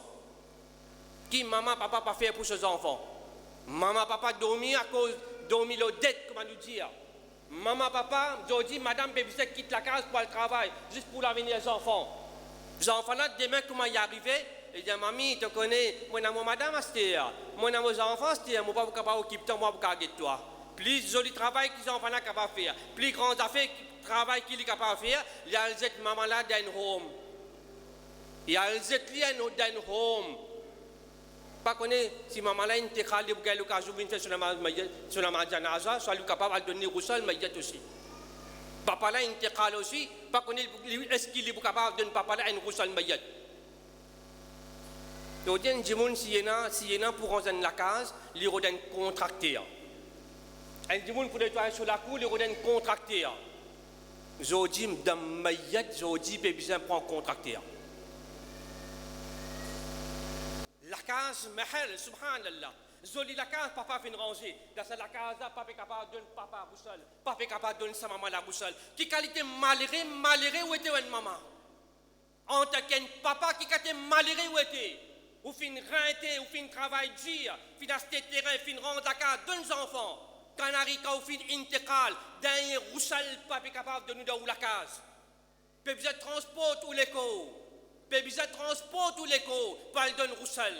S11: Qui maman, papa, pas fait pour ces enfants? Maman, papa, dormi à cause dormi la dette, comment nous dire? Maman, papa, aujourd'hui, madame, bébé, quitte la case pour le travail, juste pour l'avenir des enfants. Les enfants là, demain, comment y arriver? Et dit, mamie, tu connais, moi, mon madame, c'était, moi, mes enfants, c'était, moi, pas capable d'occuper toi, moi, pour garder toi. Plus joli travail qu'ils ont capable de faire, plus grandes affaires, travail qu'il est capable de faire, il y a cette maman là dans home. Il y a cette lien dans home. Pas connaître si maman là est calée pour qu'elle occasion de faire sur la janaza, soit lui capable de donner au sol, mais il aussi. Papa là est calé aussi, pas connaître est-ce qu'il est capable de donner papa là un roussal mayet. Donc il y a un si y en a pour rentrer dans la case, il y a un contracteur. Un djimoun pour nettoyer sur la cour, il y a un contracteur. Aujourd'hui, dans Mayat, aujourd'hui, il besoin prendre contracteur. La case, mahal, subhanallah. Zoli la case, papa fait une rangée. Dans la case, papa est capable de donner papa à boussole. Papa est capable de donner sa maman à la boussole. Qui qualité malheureux, où était une maman? En tant qu'un papa qui était malheureux, où était? Ou fin renter, ou fin travail dur, fin acheter terrain, fin rendre la case, deux enfants. Canari ou fin intégral, d'un roussal, papa est capable de nous donner la case. Peu besoin de transport ou l'écho. Peu besoin de transport ou l'écho, pas le donner roussal.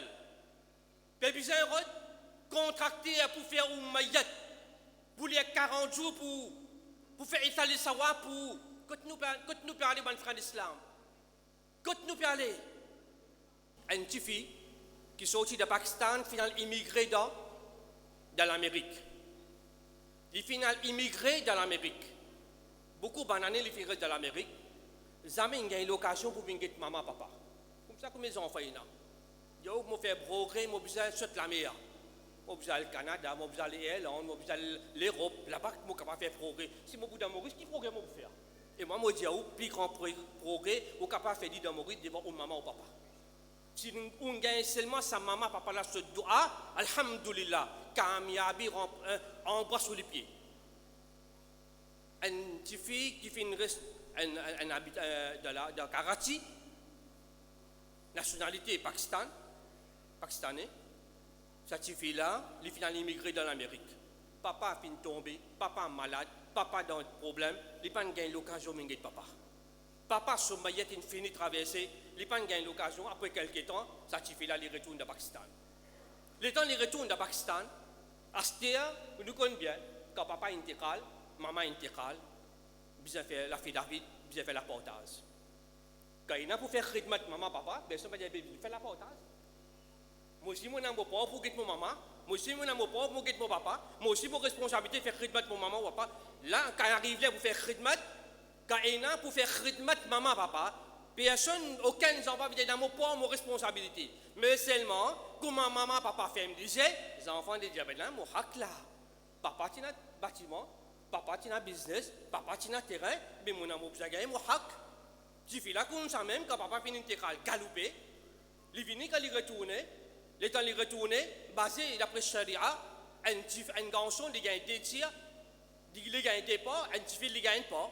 S11: Peu besoin de contracter pour faire un maillet. Pour les 40 jours pour faire installer ça pour. Quand nous parlons de frère d'islam. Quand nous parlons. Une petite fille qui sortit de Pakistan, finalement immigrée dans dans l'Amérique. Les finales immigrés dans l'Amérique. Beaucoup de bananes les finales dans l'Amérique. Jamais ils ont l'occasion pour venir maman, papa. Comme ça que mes enfants sont là. Ils ont fait progrès, ils ont besoin de la meilleure. Ils ont besoin du Canada, ils ont besoin de l'Irlande, ils ont besoin de l'Europe. Là-bas, ils sont capables de faire progrès. Si je suis dans Maurice, quel progrès je peux faire? Et moi, je dis à vous, plus grand progrès, vous êtes capable de faire dans Maurice devant une maman ou papa. Si on gagne seulement sa maman, papa, là, ce doigt, alhamdoulilah, Kamiabi embrasse sur les pieds. Une petite fille qui fait un habitant de Karachi, nationalité pakistanais, cette fille-là, elle finit immigrée dans l'Amérique. Papa a fini tomber, papa malade, papa dans un problème, il n'a pas gagné l'occasion de papa. Papa sommeillait, il finit traverser, il n'a pas gagné l'occasion, après quelques temps, cette fille-là, il retourne au Pakistan. Le temps, il retourne au Pakistan, à ce temps, nous connaissons bien, quand papa intégral, maman intégral, ils ont fait la fille David, ils ont fait la portage. Quand il a pour faire khidmat maman, papa, personne ne va dire, il fait la portage. Moi aussi, mon amour propre pour guider mon maman, moi aussi, mon amour propre pour guider mon papa, moi aussi, mon responsabilité de faire khidmat mon maman ou papa. Là, quand il arrive là pour faire khidmat, quand il a pour faire khidmat maman, papa, personne, aucun enfant va dire, mon propre, mon responsabilité. Mais seulement, comment maman, papa fait, me disait, les enfants disent, ben là, mon hak là. Papa, tu as un bâtiment, papa, tu as un business, papa, tu as un terrain, mais mon amour, vous avez gagné mon hak. Tu fais là comme ça même, quand papa finit de galoper, il vient quand il retourne, le temps il retourne, basé d'après Sharia, un garçon il gagne des tirs, il gagne des pas, un petit fille il gagne pas.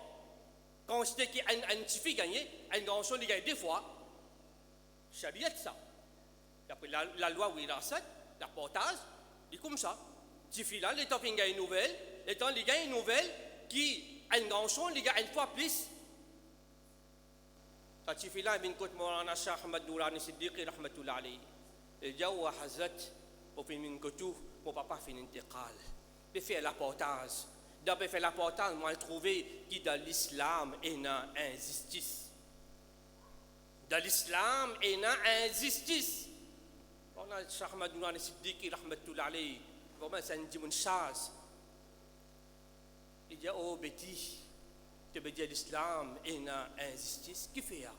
S11: Quand c'était qu'un petit fille gagne, un garçon il gagne deux fois. Sharia c'est ça. D'après la loi Wirasat, la portage, il est comme ça. Petit fille là, le temps il gagne une nouvelle, le temps il gagne une nouvelle qui un garçon il gagne une fois plus. فتشفيلا من كتب مولانا الشيخ أحمد نوراني الصديقي رحمة الله عليه الجو حزت وفي من كتب mon papa fait un intégrale de faire la portage d'après faire la portage moi j'ai trouvé que dans l'islam il y a une injustice dans l'islam il y a une injustice مولانا الشيخ أحمد نوراني الصديقي رحمة الله عليه vraiment c'est une chance il dit oh Betty tu veux dire l'islam et une injustice, qui fait ça?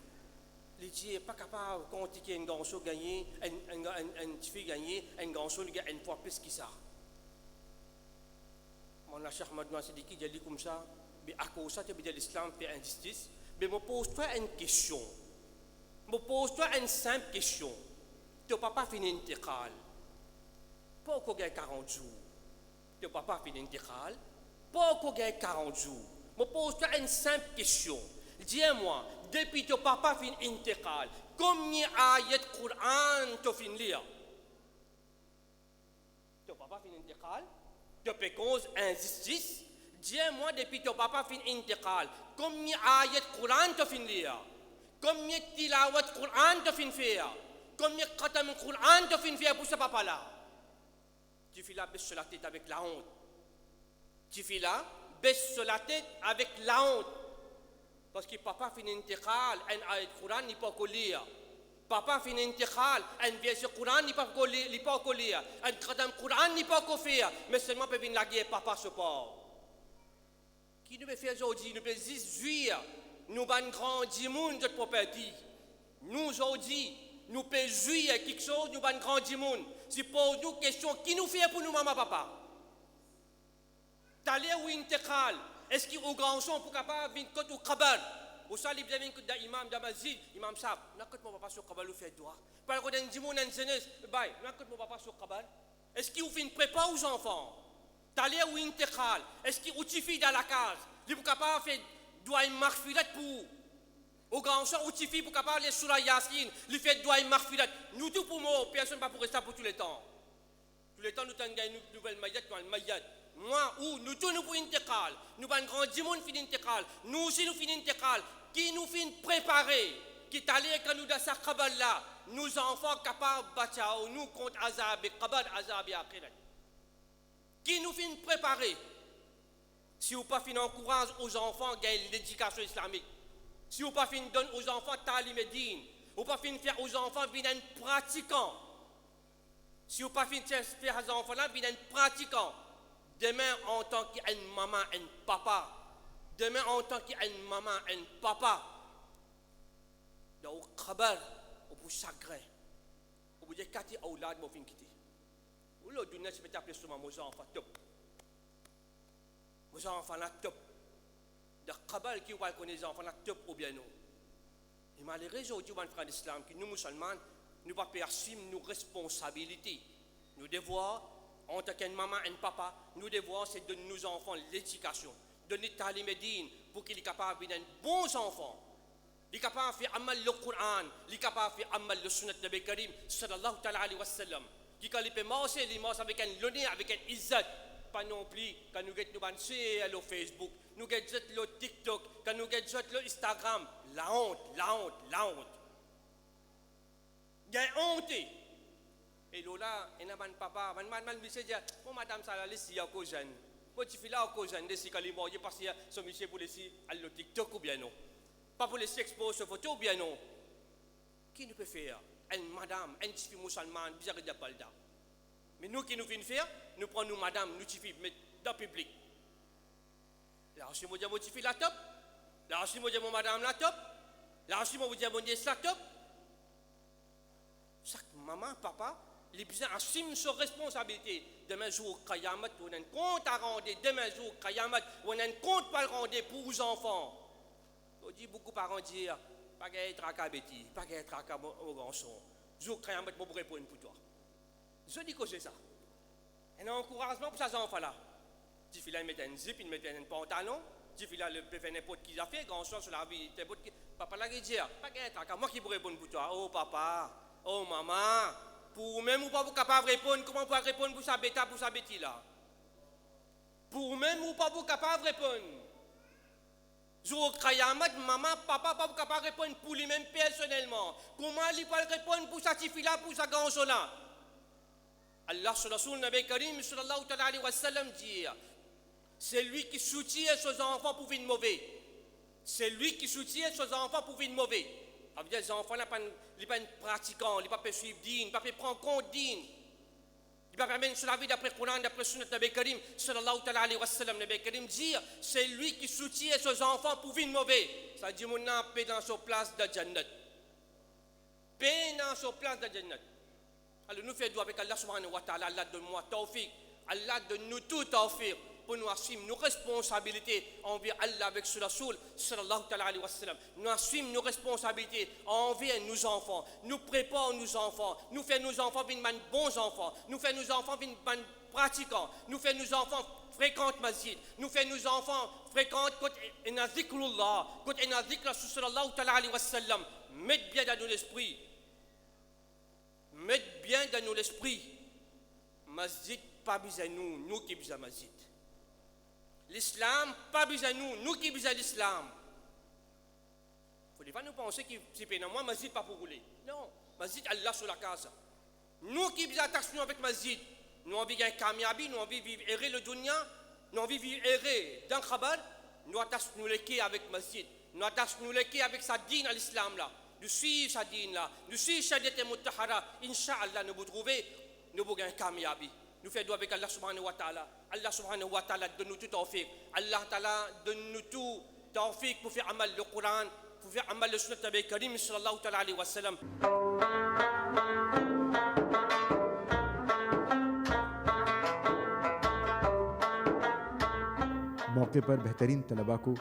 S11: Il dit, n'est pas capable, quand il y a un garçon gagné, un petit fille gagné, un garçon gagne une fois plus que ça. Mon Cheikh Ahmad Siddiqui dit comme ça, mais à cause de ça, tu veux dire l'islam fait injustice, mais me pose-toi une question. Me pose-toi une simple question. Tu papa finit intégral. Pourquoi gagne 40 jours? Tu papa finit intégral. Pourquoi gagne 40 jours? Je pose-toi une simple question. Dis-moi, depuis que ton papa fin intégral, combien d'ayats de Coran tu fin lire? Ton papa fin intégral, tu peux cause injustice. Dis-moi, depuis que ton papa fin intégral, combien d'ayats de Coran tu fin lire? Combien de tilawat de Coran tu fin faire? Combien de khatam de Coran tu fin faire pour ce papa-là? Tu fais la baisse sur la tête avec la honte. Tu fais là baisse sur la tête avec la honte. Parce que papa finit intégral, un ayat Coran n'est pas lire. Papa finit intégral, un verset Coran n'est pas lire. Un khatam Coran n'est pas faire. Mais seulement peut venir la guerre, papa se porte. Qui nous peut faire aujourd'hui? Nous peut juste jouir. Nous avons grandi monde de propriété. Nous aujourd'hui, nous pouvons jouir quelque chose, nous avons grandi monde. Si pose nous question, qui nous fait pour nous, maman, papa? T'allais ou intégral? Est-ce qu'il y a un grand son pour capable de venir au Kabar? Ou ça, il vient de l'imam de Mazid, imam Sab. N'a que mon papa sur Kabar le fait droit. Par contre, un dimon, un jeunesse, bye, n'a que mon papa sur Kabar. Est-ce qu'il fait une prépa aux enfants? T'allais ou intégral? Est-ce qu'il utilise dans la case? Il est capable de faire doigt une marfilat pour. Au grand son, utilise pour capable de sur la Yassine, il fait doigt une marfilat. Nous tout pour moi, personne ne va pour rester pour tous les temps. Tous les temps, nous avons gagné une nouvelle maillette, nous avons une maillette. Moi, ou nous tous nous pour intégral, nous avons un grand monde fin intégral, nous aussi nous fin intégral, qui nous fin préparer, qui est allé quand nous dans sa cabane là, nous enfants capables de battre, nous contre Azab et Kabad Azab et Akhirat. Qui nous fin préparer, si vous pas fin encourage aux enfants gagner l'éducation islamique, si vous pas fin donner aux enfants Talim et Din, ou pas fin faire aux enfants venir pratiquants. Si vous ne faites pas faire ces enfants-là, vous êtes pratiquants. Demain, en tant qu'un maman, un papa, demain, en tant qu'un maman, un papa, dans le khabar, au chagrin, au bout de 4 aoulad, au fin quitter. Ou le dunya, je vais t'appeler souvent mes enfants top. Mes enfants là top. De khabar qui va connaître les enfants là top ou bien non. Et malgré aujourd'hui, on frère d'islam, que nous musulmans, nous ne pouvons pas assumer nos responsabilités. Nous devons, en tant qu'un maman et un papa, nous devons c'est donner nos enfants l'éducation, donner talim din pour qu'ils soient capables d'être bons enfants. Ils sont capables de faire amal le Coran, ils sont capables de faire amal le sunnat de Nabi Karim sallallahu alayhi wa sallam. Qui quand ils peuvent marcher, ils marchent avec un l'honneur, avec un izzat. Pas non plus quand nous avons sur Facebook, nous avons le TikTok, quand nous avons le Instagram. La honte, la honte, la honte. Il y a honte. Et là, il y a un papa, il me dit, oh madame, ça va laisser à cause jeune. Moi, tu fais là à cause jeune, si il est parce qu'il y a son monsieur pour laisser à le TikTok ou bien non. Pas pour laisser exposer cette photo ou bien non. Qui nous peut faire? Une madame, un petit fille musulmane, bizarre de Balda. Mais nous qui nous venons faire, nous prenons nous madame, nous petit fille, mais dans le public. Là, si moi, je suis la top. Là, si moi, je dis madame la top. Là, si moi, je dis la top. Chaque maman, papa, les besoins assument sa responsabilité. Demain jour, Kayamat, on a un compte à rendre. Demain jour, Kayamat, on a un compte à rendre pour les enfants. On dit beaucoup de parents disent, pas qu'être à Kabeti, pas qu'être à au garçon. Jour, Kayamat, je vais répondre pour toi. Je dis que c'est ça. Un encouragement pour ces enfants-là. Si il met un zip, il met un pantalon. Si il a le fait n'importe qui a fait, grand-chose sur la vie, papa l'a dit, pas qu'être à moi qui pourrais répondre pour toi. Oh papa, oh maman, pour même ou pas vous capable de répondre, comment vous pouvez répondre pour sa bêta, pour sa bêtise là? Pour même ou pas vous capable de répondre? Jour Kayamat, maman, papa, pas vous capable de répondre pour lui-même personnellement. Comment il peut répondre pour sa fille là, pour sa grand-chose là? Allah sur Rasul Nabi Karim sallallahu alayhi wa sallam dit, c'est lui qui soutient ses enfants pour vivre mauvais. C'est lui qui soutient ses enfants pour vivre mauvais. Ça veut dire que les enfants ne sont pas pratiquants, ils ne peuvent pas suivre din, ils ne peuvent pas prendre compte din. Ils ne peuvent pas mettre sur la vie d'après le Coran, d'après le Sunnah de Nabi Karim sallallahu alayhi wa sallam. Nabi Karim dit, c'est lui qui soutient ses enfants pour vivre mauvais. Ça dit, mon âme paix dans sa place de Jannat. Paix dans sa place de Jannat. Alors nous faisons avec Allah subhanahu wa ta'ala, Allah donne-moi tawfiq, Allah donne-nous tout tawfiq pour nous assumer nos responsabilités envers Allah avec ce Rasoul sallallahu alayhi wa sallam. Nous assumons nos responsabilités envers nos enfants. Nous préparons nos enfants. Nous faisons nos enfants venir bons enfants. Nous faisons nos enfants venir pratiquants. Nous faisons nos enfants fréquentent masjid. Nous faisons nos enfants fréquentent quand on a zikrullah, quand on a zikr sallallahu alayhi wa sallam. Mettez bien dans l'esprit. Mettez bien dans nous l'esprit, masjid pas besoin de nous, nous qui besoin masjid. L'islam pas besoin de nous, nous qui besoin l'islam. Il ne faut pas nous penser que c'est pénal, moi masjid pas pour rouler. Non, masjid Allah sur la case. Nous qui besoin attention avec masjid, nous envie gagner kamiabi, nous envie vivre errer le dunya, nous envie vivre errer dans khabar, nous attachons nous les quais avec masjid, nous attachons nous les quais avec sa dîne à l'islam là. Nous suivons sa dîne là, nous suivons Shadiat Muttahara, Inch'Allah, nous vous trouver, nous vous gagnons kamiabi. Nous faisons avec Allah subhanahu wa ta'ala. Allah subhanahu wa ta'ala donne-nous tout tawfiq. Allah ta'ala donne-nous tout tawfiq pour faire amal le Coran, pour faire amal le Sunnat Nabi Karim sallallahu alayhi wa sallam.
S3: मौके पर बेहतरीन तलबा को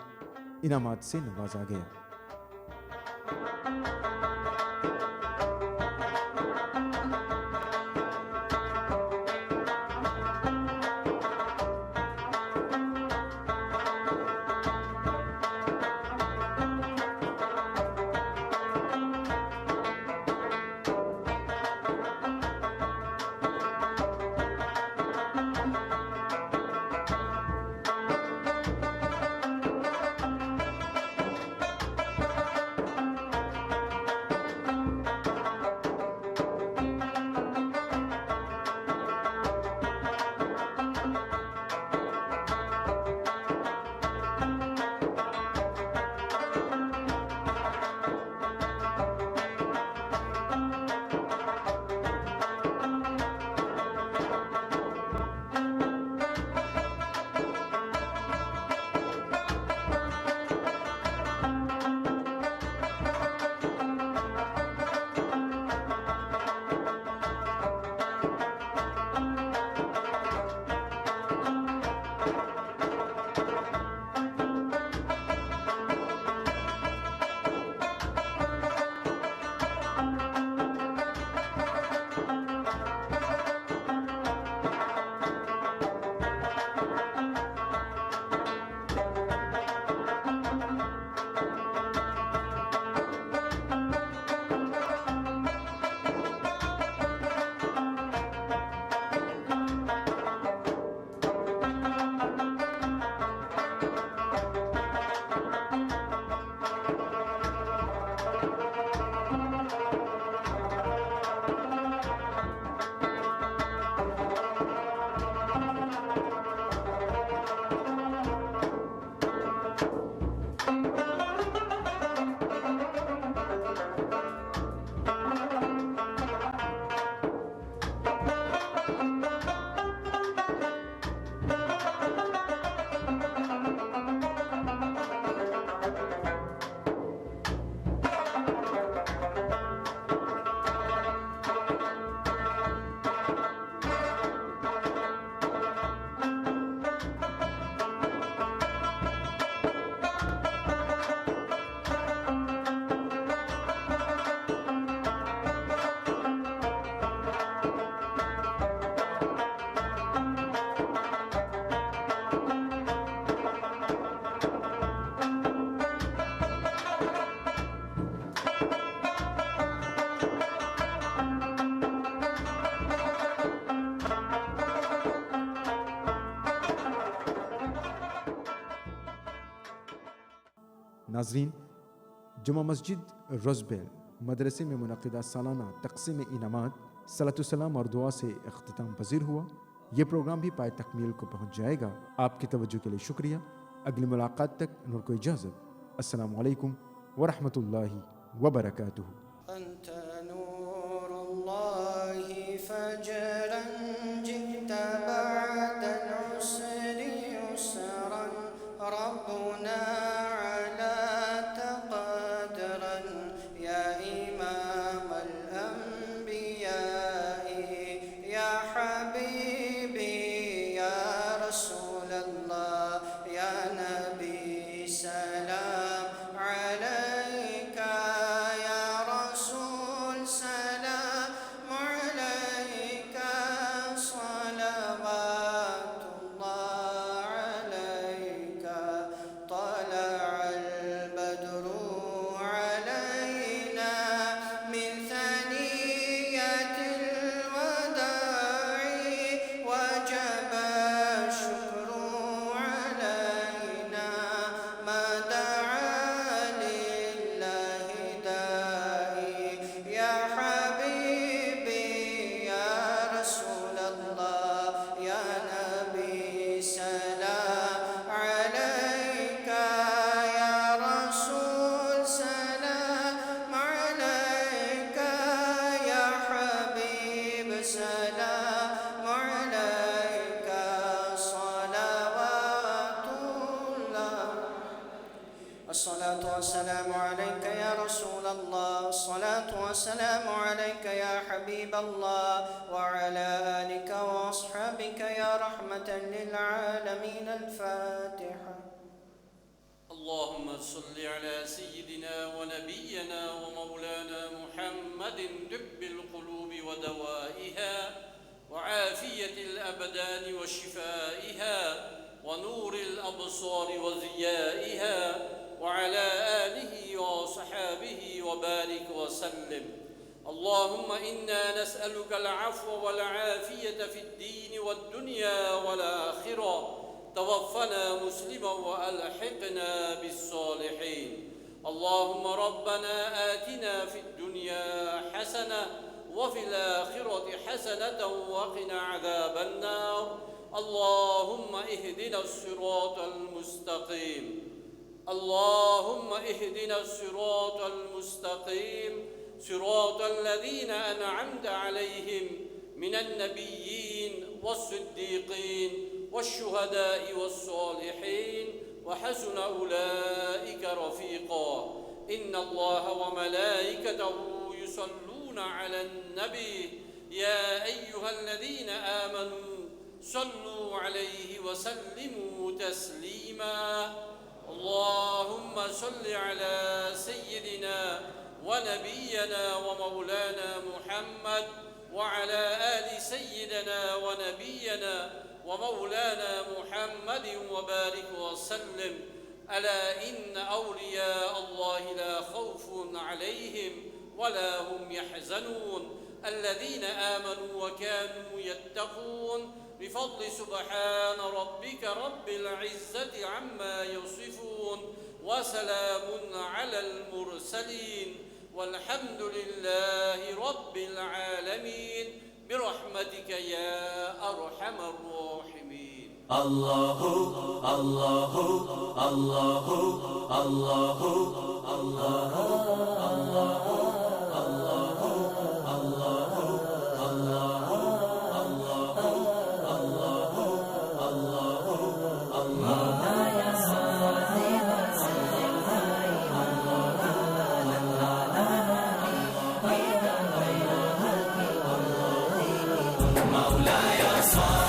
S3: इनामात से नवाजा गया। नाजरीन, जुमा मस्जिद रोज़बेल मदरसे में मुनक़िदा सालाना तक़सीम इनामात सलातुस्सलाम और दुआ से अख्तिताम पज़ीर हुआ। ये प्रोग्राम भी पाए तकमील को पहुँच जाएगा। आपकी तवज्जो के लिए शुक्रिया। अगली मुलाकात तक नूर को इजाज़त। अस्सलामु अलैकुम व रहमतुल्लाहि व बरकातुहू।
S12: والسلام عليك يا رسول الله، الصلاة والسلام عليك يا حبيب الله، وعلى آلك وأصحابك يا رحمة للعالمين. الفاتحة.
S13: اللهم صل على سيدنا ونبينا ومولانا محمد طب القلوب ودوائها وعافية الأبدان وشفائها ونور الأبصار وضيائها وعلى آله وصحابه وبارك وسلم. اللهم إنا نسألك العفو والعافية في الدين والدنيا والآخرة. توفنا مسلما وألحقنا بالصالحين. اللهم ربنا آتنا في الدنيا حسنة وفي الآخرة حسنة وقنا عذاب النار. اللهم اهدنا الصراط المستقيم. اللهم اهدنا الصراط المستقيم، صراط الذين أنعمت عليهم من النبيين والصديقين والشهداء والصالحين وحسن أولئك رفيقا. إن الله وملائكته يصلون على النبي يا أيها الذين آمنوا صلوا عليه وسلموا تسليما. اللهم صل على سيدنا ونبينا ومولانا محمد وعلى آل سيدنا ونبينا ومولانا محمد وبارك وسلم. ألا إن أولياء الله لا خوف عليهم ولا هم يحزنون، الذين آمنوا وكانوا يتقون. بفضل سبحان ربك رب العزة عما يصفون وسلام على المرسلين والحمد لله رب العالمين برحمتك يا أرحم الراحمين.
S1: الله الله الله الله الله الله مولاي صل